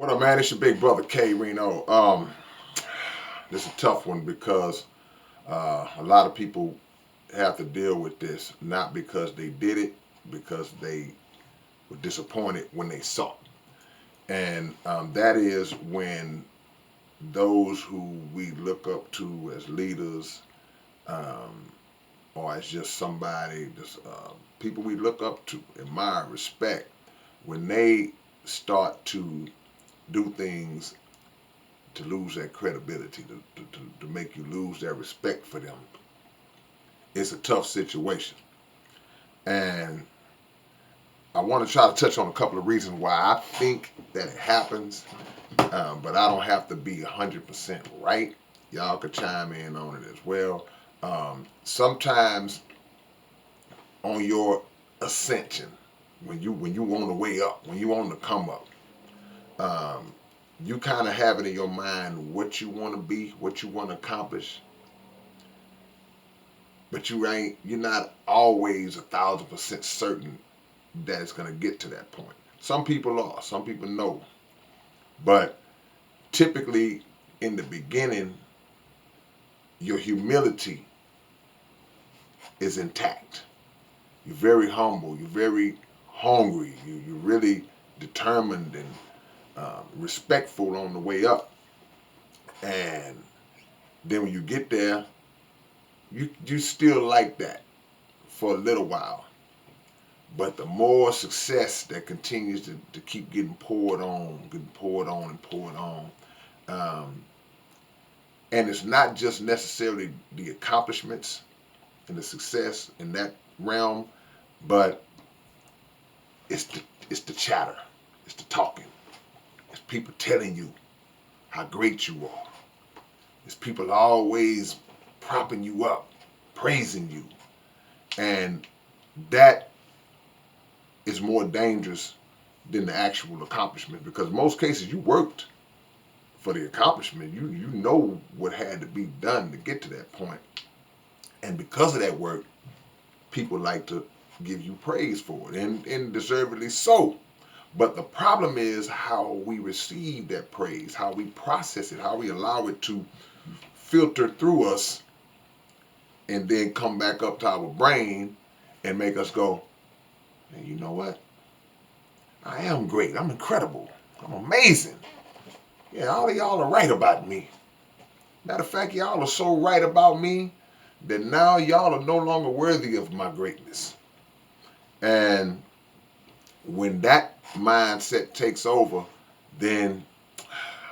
What up, man? It's your big brother K-Rino. This is a tough one because a lot of people have to deal with this, not because they did it, because they were disappointed when they saw it. And that is when those who we look up to as leaders, um, or as just somebody, just people we look up to, admire, respect, when they start to do things to lose that credibility, to make you lose that respect for them. It's a tough situation. And I want to try to touch on a couple of reasons why I think that it happens, but I don't have to be 100% right. Y'all could chime in on it as well. Sometimes on your ascension, when you on the way up, when you on the come up, um, you kind of have it in your mind what you want to be, what you want to accomplish, but you're not always 1,000% certain that it's gonna get to that point. Some people are, some people know, but typically in the beginning, your humility is intact. You're very humble. You're very hungry. You're really determined and respectful on the way up, and then when you get there, you still like that for a little while. But the more success that continues to keep getting poured on, and poured on, um, and it's not just necessarily the accomplishments and the success in that realm, but it's the chatter, it's the talking, it's people telling you how great you are, it's people always propping you up, praising you, and that is more dangerous than the actual accomplishment, because in most cases you worked for the accomplishment. You know what had to be done to get to that point, and because of that work, people like to give you praise for it, and deservedly so. But the problem is how we receive that praise, how we process it, how we allow it to filter through us and then come back up to our brain and make us go, hey, you know what? I am great. I'm incredible. I'm amazing. Yeah, all of y'all are right about me. Matter of fact, y'all are so right about me that now y'all are no longer worthy of my greatness. And when that mindset takes over, then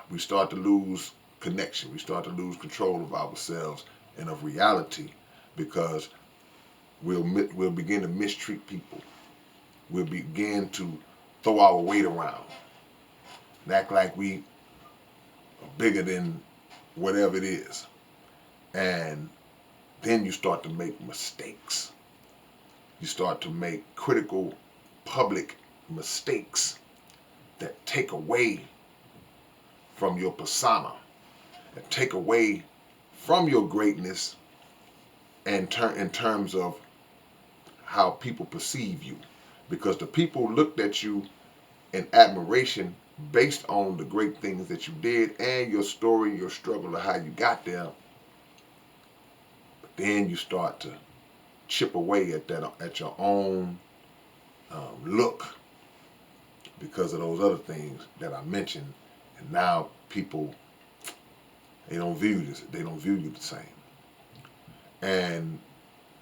we start to lose connection. We start to lose control of ourselves and of reality, because we'll begin to mistreat people. We'll begin to throw our weight around and act like we are bigger than whatever it is. And then you start to make mistakes. You start to make critical public mistakes that take away from your persona, that take away from your greatness, and in terms of how people perceive you. Because the people looked at you in admiration based on the great things that you did and your story, your struggle, of how you got there. But then you start to chip away at your own look because of those other things that I mentioned, and now people, they don't view you the same, and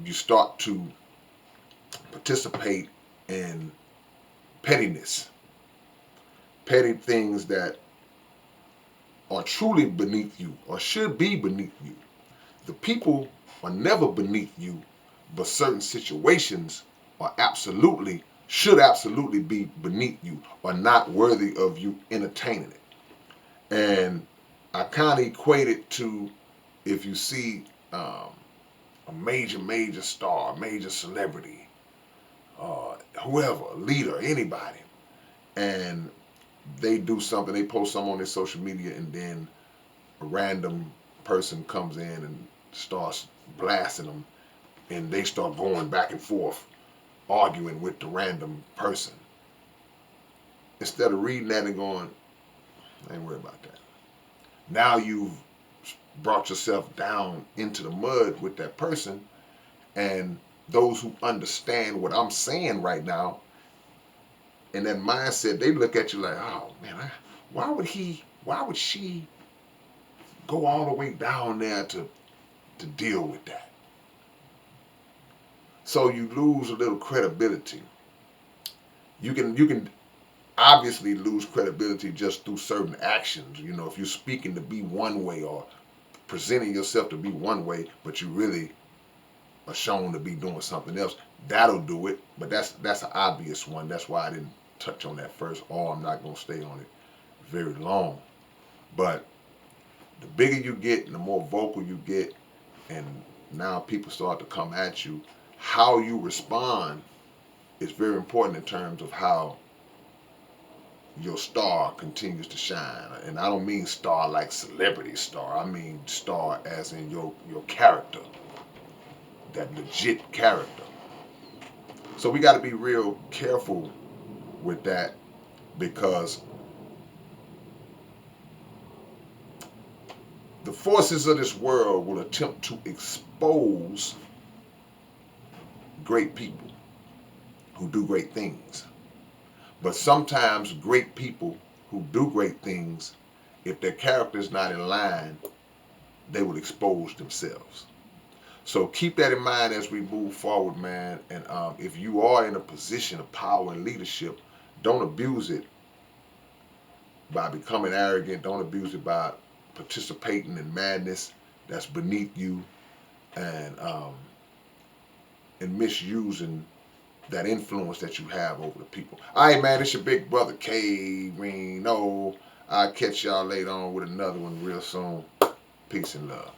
you start to participate in pettiness, petty things that are truly beneath you or should be beneath you. The people are never beneath you, but certain situations should absolutely be beneath you or not worthy of you entertaining it. And I kind of equate it to, if you see a major star, a major celebrity, whoever, a leader, anybody, and they do something, they post something on their social media, and then a random person comes in and starts blasting them, and they start going back and forth, arguing with the random person. Instead of reading that and going, I ain't worried about that. Now you've brought yourself down into the mud with that person, and those who understand what I'm saying right now, in that mindset, they look at you like, oh man, why would she go all the way down there to deal with that? So you lose a little credibility. You can obviously lose credibility just through certain actions. You know, if you're speaking to be one way or presenting yourself to be one way, but you really are shown to be doing something else, that'll do it. But that's an obvious one. That's why I didn't touch on that first, or I'm not gonna stay on it very long. But the bigger you get and the more vocal you get, and now people start to come at you, how you respond is very important in terms of how your star continues to shine. And I don't mean star like celebrity star. I mean star as in your character, that legit character. So we got to be real careful with that, because the forces of this world will attempt to expose great people who do great things. But sometimes great people who do great things, if their character is not in line, they will expose themselves. So keep that in mind as we move forward, man. And if you are in a position of power and leadership, don't abuse it by becoming arrogant. Don't abuse it by participating in madness that's beneath you, and misusing that influence that you have over the people. All right, man, it's your big brother K-Rino. I'll catch y'all later on with another one real soon. Peace and love.